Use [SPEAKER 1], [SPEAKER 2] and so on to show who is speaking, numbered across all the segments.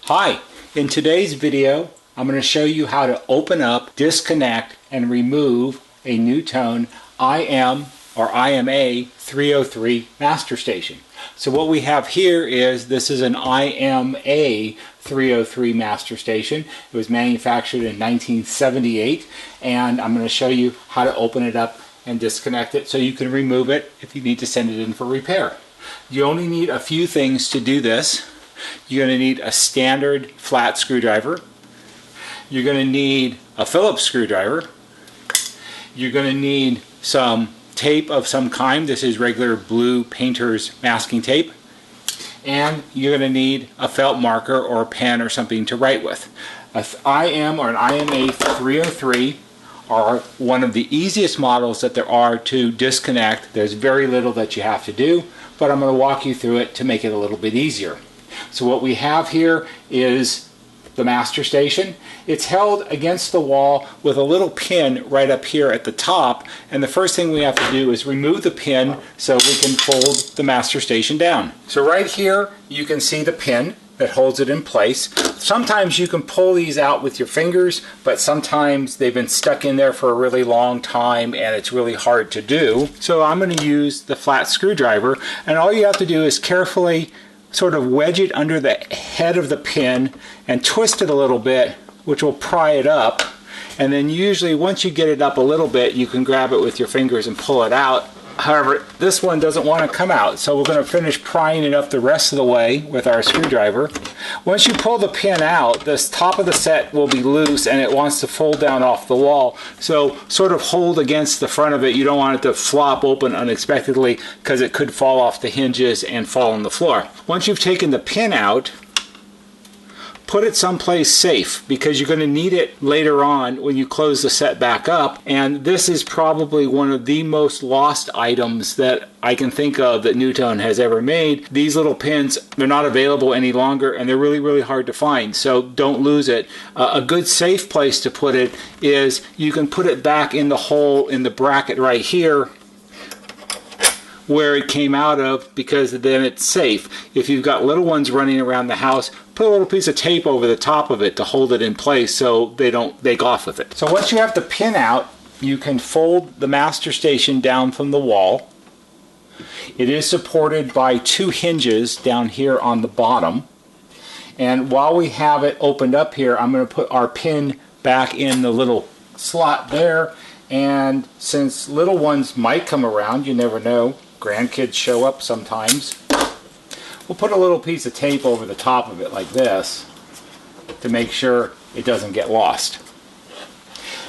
[SPEAKER 1] Hi, in today's video I'm going to show you how to open up, disconnect, and remove a NuTone IMA303 master station. So what we have here is this is an IMA303 master station. It was manufactured in 1978, and I'm going to show you how to open it up and disconnect it so you can remove it if you need to send it in for repair. You only need a few things to do this. You're going to need a standard flat screwdriver. You're going to need a Phillips screwdriver. You're going to need some tape of some kind. This is regular blue painter's masking tape. And you're going to need a felt marker or a pen or something to write with. An IM or an IMA303 are one of the easiest models that there are to disconnect. There's very little that you have to do, but I'm going to walk you through it to make it a little bit easier. So what we have here is the master station. It's held against the wall with a little pin right up here at the top, and the first thing we have to do is remove the pin so we can fold the master station down. So right here you can see the pin that holds it in place. Sometimes you can pull these out with your fingers, but sometimes they've been stuck in there for a really long time and it's really hard to do. So I'm going to use the flat screwdriver, and all you have to do is carefully sort of wedge it under the head of the pin and twist it a little bit, which will pry it up. And then usually once you get it up a little bit, you can grab it with your fingers and pull it out. However, this one doesn't want to come out, so we're going to finish prying it up the rest of the way with our screwdriver. Once you pull the pin out, this top of the set will be loose and it wants to fold down off the wall. So sort of hold against the front of it. You don't want it to flop open unexpectedly because it could fall off the hinges and fall on the floor. Once you've taken the pin out, put it someplace safe because you're going to need it later on when you close the set back up. And this is probably one of the most lost items that I can think of that NuTone has ever made. These little pins, they're not available any longer and they're really hard to find, so don't lose it. A good safe place to put it is you can put it back in the hole in the bracket right here where it came out of, because then it's safe. If you've got little ones running around the house, put a little piece of tape over the top of it to hold it in place so they don't bake off with it. So once you have the pin out, you can fold the master station down from the wall. It is supported by two hinges down here on the bottom. And while we have it opened up here, I'm going to put our pin back in the little slot there. And since little ones might come around, you never know, grandkids show up sometimes, we'll put a little piece of tape over the top of it like this to make sure it doesn't get lost.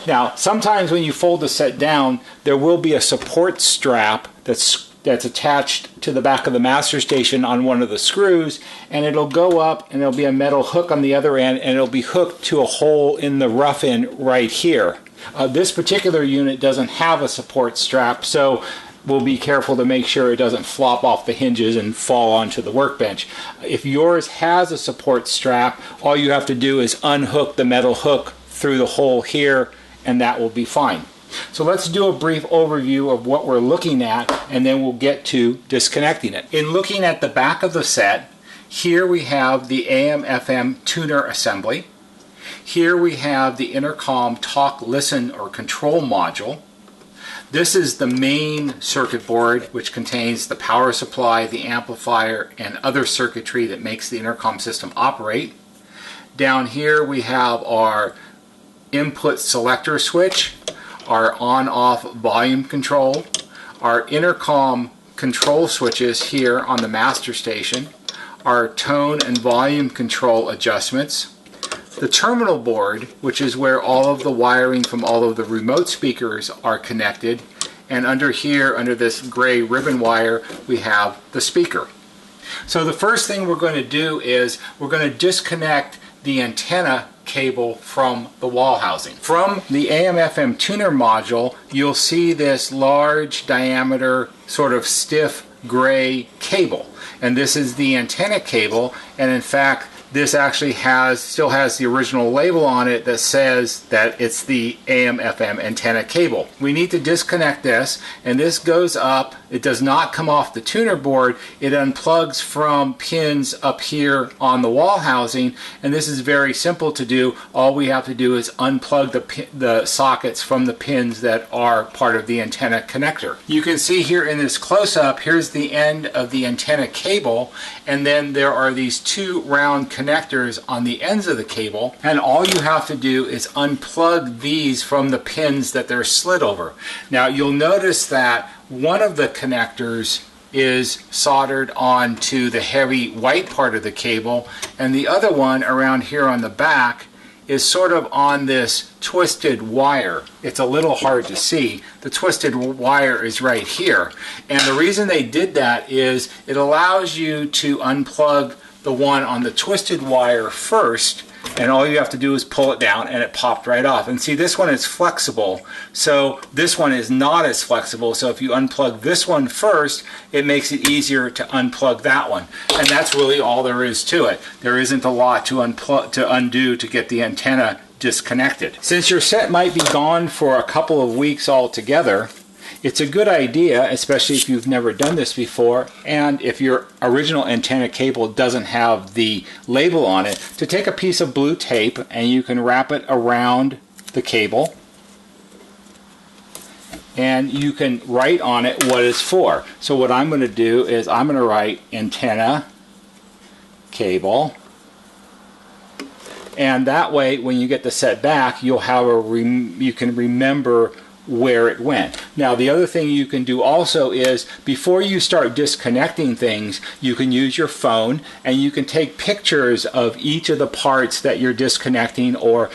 [SPEAKER 1] Now, sometimes when you fold the set down, there will be a support strap that's attached to the back of the master station on one of the screws, and it'll go up and there'll be a metal hook on the other end, and it'll be hooked to a hole in the rough end right here. This particular unit doesn't have a support strap, so we'll be careful to make sure it doesn't flop off the hinges and fall onto the workbench. If yours has a support strap, all you have to do is unhook the metal hook through the hole here, and that will be fine. So let's do a brief overview of what we're looking at, and then we'll get to disconnecting it. In looking at the back of the set, here we have the AM/FM tuner assembly. Here we have the Intercom talk, listen, or control module. This is the main circuit board, which contains the power supply, the amplifier, and other circuitry that makes the intercom system operate. Down here we have our input selector switch, our on-off volume control, our intercom control switches here on the master station, our tone and volume control adjustments, the terminal board, which is where all of the wiring from all of the remote speakers are connected, and under here, under this gray ribbon wire, we have the speaker. So the first thing we're going to do is we're going to disconnect the antenna cable from the wall housing. From the AM/FM tuner module, you'll see this large diameter, sort of stiff gray cable, and this is the antenna cable, and in fact this actually still has the original label on it that says that it's the AM/FM antenna cable. We need to disconnect this, and this goes up. It does not come off the tuner board. It unplugs from pins up here on the wall housing, and this is very simple to do. All we have to do is unplug the sockets from the pins that are part of the antenna connector. You can see here in this close-up, here's the end of the antenna cable, and then there are these two round connectors on the ends of the cable, and all you have to do is unplug these from the pins that they're slid over. Now you'll notice that one of the connectors is soldered onto the heavy white part of the cable, and the other one around here on the back is sort of on this twisted wire. It's a little hard to see. The twisted wire is right here, and the reason they did that is it allows you to unplug the one on the twisted wire first, and all you have to do is pull it down and it popped right off. And see, this one is flexible, so this one is not as flexible. So if you unplug this one first, it makes it easier to unplug that one. And that's really all there is to it. There isn't a lot to undo to get the antenna disconnected. Since your set might be gone for a couple of weeks altogether, it's a good idea, especially if you've never done this before, and if your original antenna cable doesn't have the label on it, to take a piece of blue tape and you can wrap it around the cable, and you can write on it what it's for. So what I'm going to do is I'm going to write antenna cable, and that way when you get the set back, you'll have you can remember where it went. Now the other thing you can do also is, before you start disconnecting things, you can use your phone and you can take pictures of each of the parts that you're disconnecting, or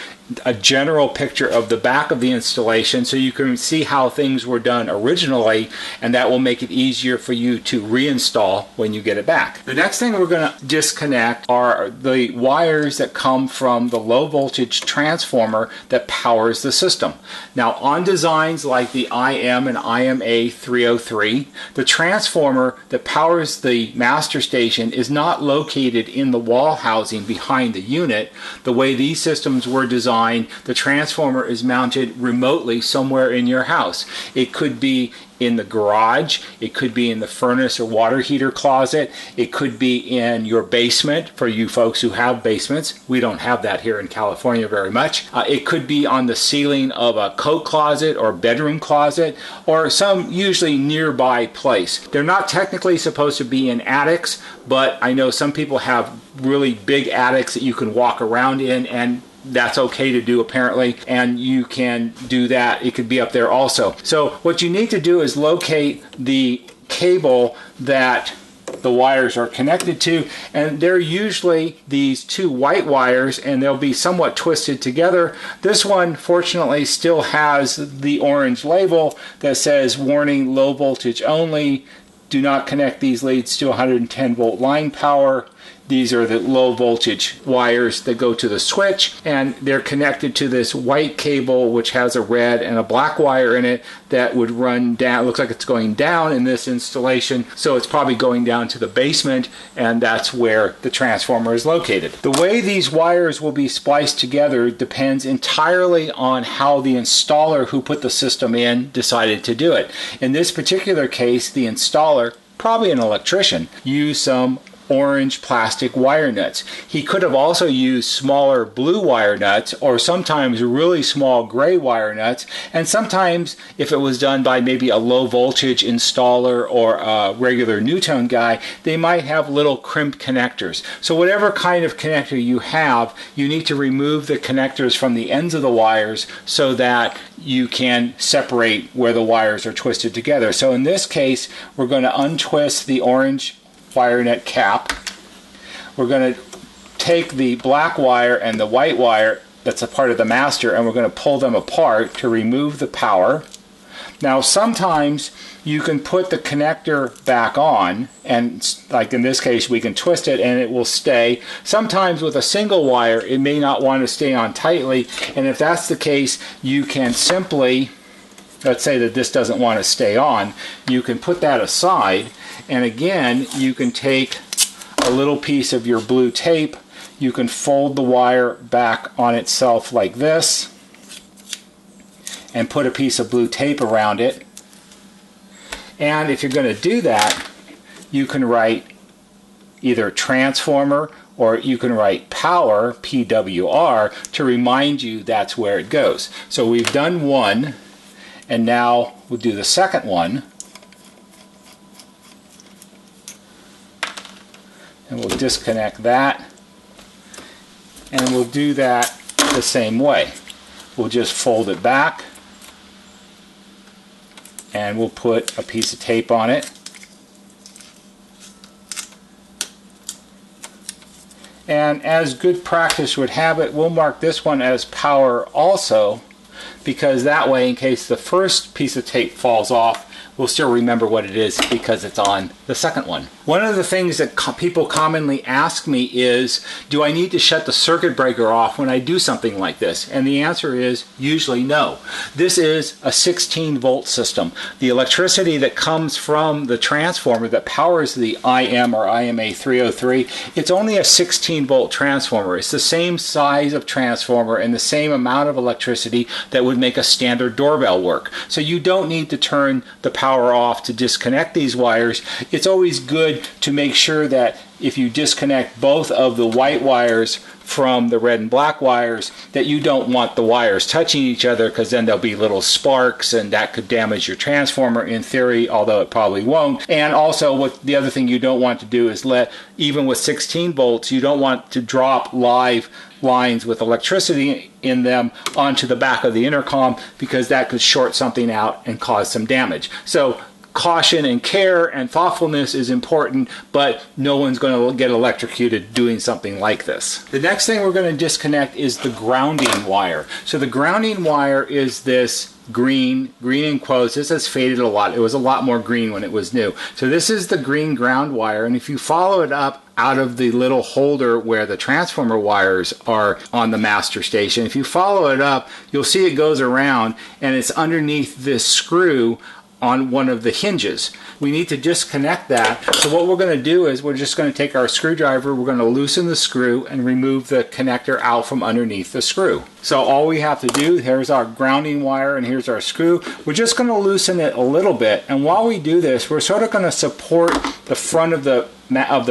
[SPEAKER 1] a general picture of the back of the installation, so you can see how things were done originally, and that will make it easier for you to reinstall when you get it back. The next thing we're going to disconnect are the wires that come from the low voltage transformer that powers the system. Now on designs like the IM and IMA303, the transformer that powers the master station is not located in the wall housing behind the unit. The way these systems were designed, the transformer is mounted remotely somewhere in your house. It could be in the garage, it could be in the furnace or water heater closet, it could be in your basement for you folks who have basements. We don't have that here in California very much. It could be on the ceiling of a coat closet or bedroom closet, or some usually nearby place. They're not technically supposed to be in attics, but I know some people have really big attics that you can walk around in, and that's okay to do apparently, and you can do that. It could be up there also. So what you need to do is locate the cable that the wires are connected to, and they're usually these two white wires, and they'll be somewhat twisted together. This one fortunately still has the orange label that says warning, low voltage only, do not connect these leads to 110 volt line power. These are the low voltage wires that go to the switch, and they're connected to this white cable which has a red and a black wire in it that would run down. It looks like it's going down in this installation, so it's probably going down to the basement, and that's where the transformer is located. The way these wires will be spliced together depends entirely on how the installer who put the system in decided to do it. In this particular case, the installer, probably an electrician, used some orange plastic wire nuts. He could have also used smaller blue wire nuts, or sometimes really small gray wire nuts, and sometimes if it was done by maybe a low voltage installer or a regular NuTone guy, they might have little crimp connectors. So whatever kind of connector you have, you need to remove the connectors from the ends of the wires so that you can separate where the wires are twisted together. So in this case, we're going to untwist the orange wire nut cap. We're going to take the black wire and the white wire that's a part of the master, and we're going to pull them apart to remove the power. Now sometimes you can put the connector back on, and like in this case we can twist it and it will stay. Sometimes with a single wire it may not want to stay on tightly, and if that's the case, you can simply, let's say that this doesn't want to stay on, you can put that aside, and again you can take a little piece of your blue tape, you can fold the wire back on itself like this and put a piece of blue tape around it. And if you're going to do that, you can write either transformer or you can write power, PWR, to remind you that's where it goes. So we've done one, and now we'll do the second one. And we'll disconnect that. And we'll do that the same way. We'll just fold it back, and we'll put a piece of tape on it. And as good practice would have it, we'll mark this one as power also, because that way, in case the first piece of tape falls off, we'll still remember what it is because it's on the second one. One of the things that people commonly ask me is, do I need to shut the circuit breaker off when I do something like this? And the answer is usually no. This is a 16-volt system. The electricity that comes from the transformer that powers the IM or IMA303, it's only a 16-volt transformer. It's the same size of transformer and the same amount of electricity that would make a standard doorbell work. So you don't need to turn the power off to disconnect these wires. It's always good to make sure that if you disconnect both of the white wires from the red and black wires, that you don't want the wires touching each other, because then there'll be little sparks and that could damage your transformer in theory, although it probably won't. And also, the other thing you don't want to do is even with 16 volts, you don't want to drop live lines with electricity in them onto the back of the intercom, because that could short something out and cause some damage. So caution and care and thoughtfulness is important, but no one's going to get electrocuted doing something like this. The next thing we're going to disconnect is the grounding wire. So the grounding wire is this green in quotes. This has faded a lot. It was a lot more green when it was new. So this is the green ground wire, and if you follow it up out of the little holder where the transformer wires are on the master station, if you follow it up, you'll see it goes around and it's underneath this screw on one of the hinges. We need to disconnect that. So what we're going to do is we're just going to take our screwdriver, we're going to loosen the screw and remove the connector out from underneath the screw. So all we have to do, here's our grounding wire and here's our screw. We're just going to loosen it a little bit, and while we do this, we're sort of going to support the front of the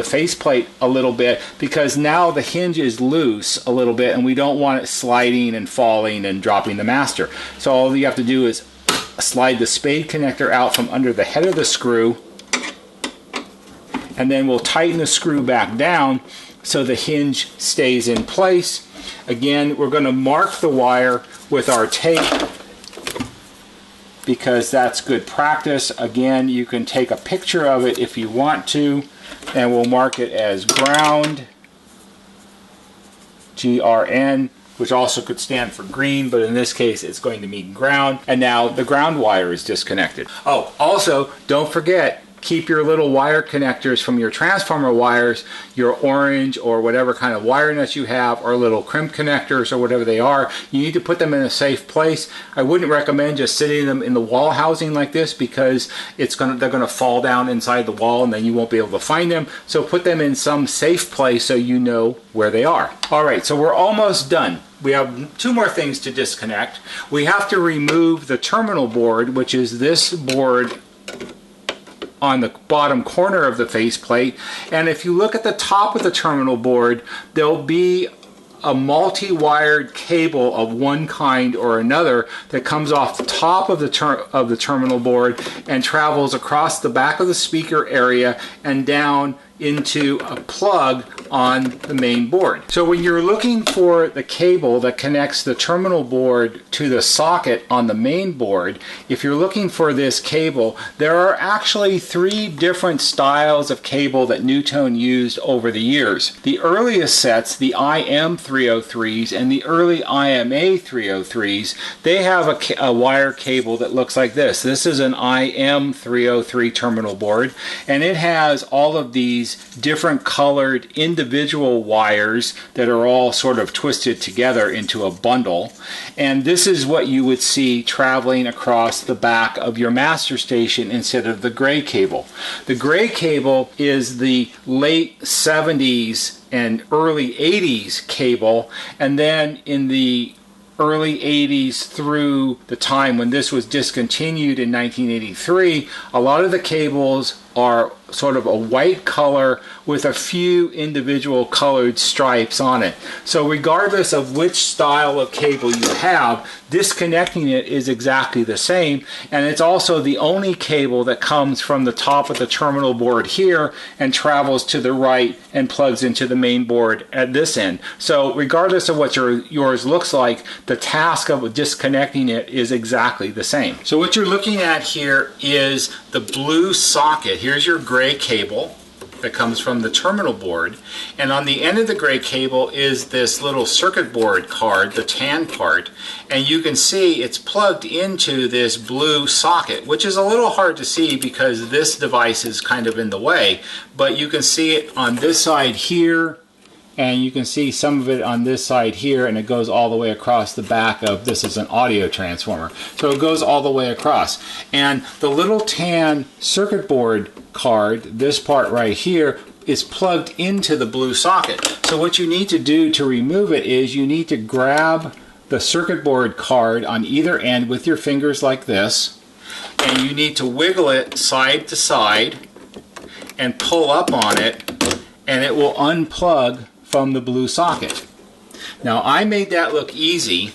[SPEAKER 1] faceplate a little bit, because now the hinge is loose a little bit and we don't want it sliding and falling and dropping the master. So all you have to do is slide the spade connector out from under the head of the screw, and then we'll tighten the screw back down so the hinge stays in place. Again, we're going to mark the wire with our tape because that's good practice. Again, you can take a picture of it if you want to, and we'll mark it as ground, GRN, which also could stand for green, but in this case it's going to mean ground. And now the ground wire is disconnected. Oh, also, don't forget, keep your little wire connectors from your transformer wires, your orange or whatever kind of wire nuts you have, or little crimp connectors or whatever they are. You need to put them in a safe place. I wouldn't recommend just sitting them in the wall housing like this, because they're going to fall down inside the wall and then you won't be able to find them. So put them in some safe place so you know where they are. Alright, so we're almost done. We have two more things to disconnect. We have to remove the terminal board, which is this board on the bottom corner of the faceplate. And if you look at the top of the terminal board, there'll be a multi-wired cable of one kind or another that comes off the top of the terminal board and travels across the back of the speaker area and down into a plug on the main board. So when you're looking for the cable that connects the terminal board to the socket on the main board, if you're looking for this cable, there are actually 3 different styles of cable that NuTone used over the years. The earliest sets, the IM303s and the early IMA303s, they have a wire cable that looks like this. This is an IM303 terminal board, and it has all of these these different colored individual wires that are all sort of twisted together into a bundle. And this is what you would see traveling across the back of your master station instead of the gray cable. The gray cable is the late 70s and early 80s cable, and then in the early 80s through the time when this was discontinued in 1983, a lot of the cables are sort of a white color with a few individual colored stripes on it. So regardless of which style of cable you have, disconnecting it is exactly the same, and it's also the only cable that comes from the top of the terminal board here and travels to the right and plugs into the main board at this end. So regardless of what yours looks like, the task of disconnecting it is exactly the same. So what you're looking at here is the blue socket. Here's your gray cable that comes from the terminal board, and on the end of the gray cable is this little circuit board card, the tan part, and you can see it's plugged into this blue socket, which is a little hard to see because this device is kind of in the way, but you can see it on this side here, and you can see some of it on this side here, and it goes all the way across the back of, this is an audio transformer. So it goes all the way across. And the little tan circuit board card, this part right here, is plugged into the blue socket. So what you need to do to remove it is you need to grab the circuit board card on either end with your fingers like this, and you need to wiggle it side to side and pull up on it, and it will unplug from the blue socket. Now I made that look easy,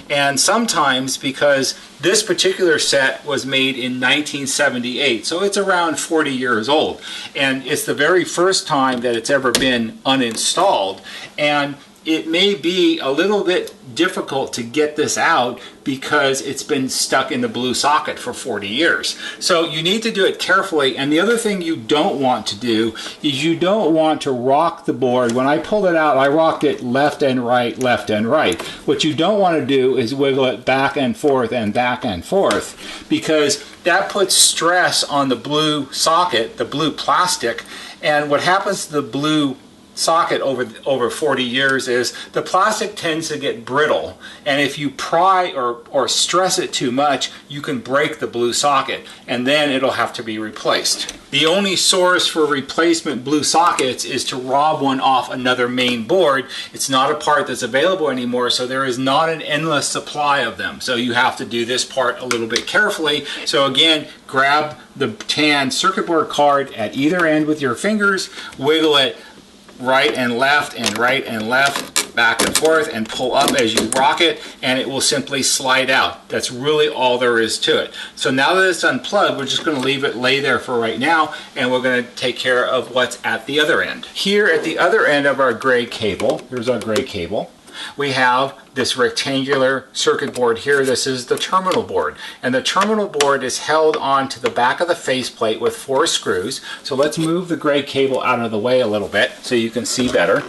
[SPEAKER 1] and sometimes because this particular set was made in 1978, so it's around 40 years old, and it's the very first time that it's ever been uninstalled, and it may be a little bit difficult to get this out because it's been stuck in the blue socket for 40 years. So you need to do it carefully, and the other thing you don't want to do is you don't want to rock the board. When I pulled it out, I rocked it left and right, left and right. What you don't want to do is wiggle it back and forth and back and forth, because that puts stress on the blue socket, the blue plastic, and what happens to the blue socket over 40 years is the plastic tends to get brittle, and if you pry or stress it too much, you can break the blue socket, and then it'll have to be replaced. The only source for replacement blue sockets is to rob one off another main board. It's not a part that's available anymore, so there is not an endless supply of them. So you have to do this part a little bit carefully. So again, grab the tan circuit board card at either end with your fingers, wiggle it right and left and right and left, back and forth, and pull up as you rock it, and it will simply slide out. That's really all there is to it. So now that it's unplugged, we're just going to leave it lay there for right now, and we're going to take care of what's at the other end. Here at the other end of our gray cable, here's our gray cable, we have this rectangular circuit board here. This is the terminal board, and the terminal board is held onto the back of the faceplate with 4 screws. So let's move the gray cable out of the way a little bit so you can see better.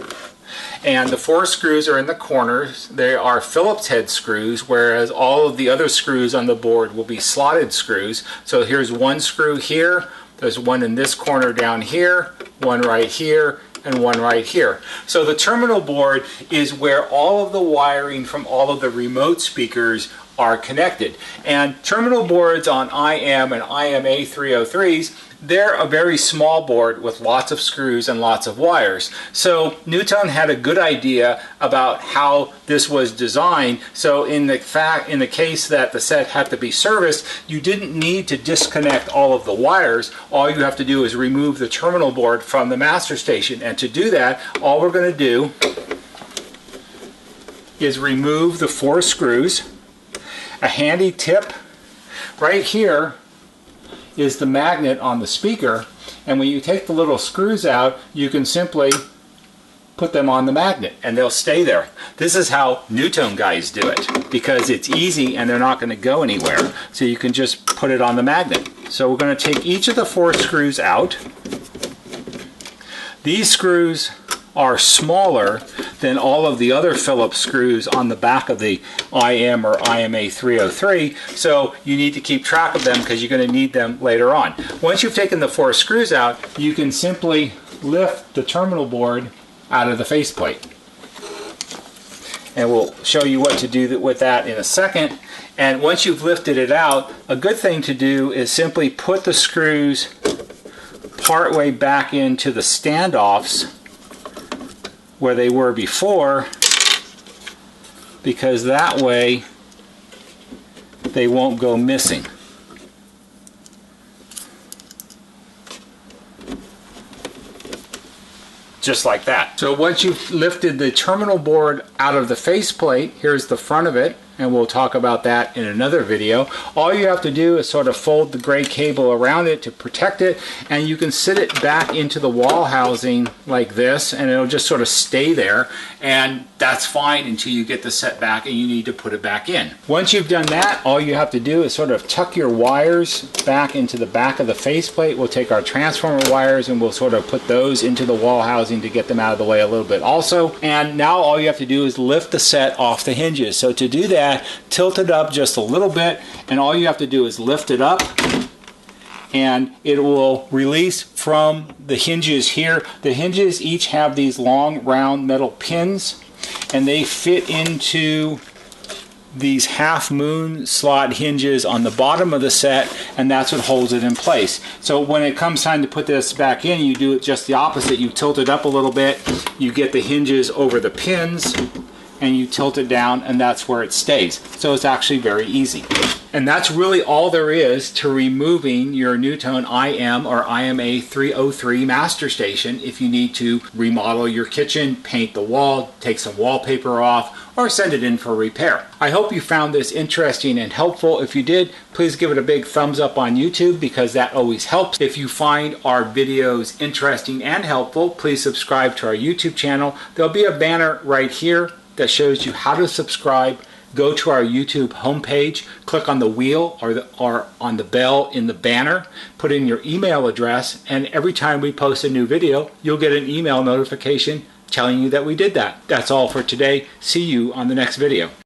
[SPEAKER 1] And the 4 screws are in the corners. They are Phillips head screws, whereas all of the other screws on the board will be slotted screws. So here's 1 screw here, there's 1 in this corner down here, 1 right here, and 1 right here. So the terminal board is where all of the wiring from all of the remote speakers are connected. And terminal boards on IM and IMA303s, they're a very small board with lots of screws and lots of wires. So NuTone had a good idea about how this was designed. So in the case that the set had to be serviced, you didn't need to disconnect all of the wires. All you have to do is remove the terminal board from the master station. And to do that, all we're going to do is remove the 4 screws. A handy tip right here is the magnet on the speaker, and when you take the little screws out, you can simply put them on the magnet and they'll stay there. This is how NuTone guys do it, because it's easy and they're not going to go anywhere. So you can just put it on the magnet. So we're going to take each of the 4 screws out. These screws are smaller than all of the other Phillips screws on the back of the IM or IMA303, so you need to keep track of them because you're going to need them later on. Once you've taken the 4 screws out, you can simply lift the terminal board out of the faceplate. And we'll show you what to do with that in a second. And once you've lifted it out, a good thing to do is simply put the screws partway back into the standoffs where they were before, because that way they won't go missing. Just like that. So once you've lifted the terminal board out of the faceplate, here's the front of it, and we'll talk about that in another video. All you have to do is sort of fold the gray cable around it to protect it, and you can sit it back into the wall housing like this, and it'll just sort of stay there, and that's fine until you get the set back and you need to put it back in. Once you've done that, all you have to do is sort of tuck your wires back into the back of the faceplate. We'll take our transformer wires and we'll sort of put those into the wall housing to get them out of the way a little bit also. And now all you have to do is lift the set off the hinges. So to do that, tilt it up just a little bit, and all you have to do is lift it up, and it will release from the hinges here. The hinges each have these long round metal pins, and they fit into these half moon slot hinges on the bottom of the set, and that's what holds it in place. So when it comes time to put this back in, you do it just the opposite. You tilt it up a little bit, you get the hinges over the pins, and you tilt it down, and that's where it stays. So it's actually very easy. And that's really all there is to removing your NuTone IM or IMA303 master station if you need to remodel your kitchen, paint the wall, take some wallpaper off, or send it in for repair. I hope you found this interesting and helpful. If you did, please give it a big thumbs up on YouTube because that always helps. If you find our videos interesting and helpful, please subscribe to our YouTube channel. There'll be a banner right here that shows you how to subscribe. Go to our YouTube homepage, click on the wheel or on the bell in the banner, put in your email address, and every time we post a new video, you'll get an email notification telling you that we did that. That's all for today. See you on the next video.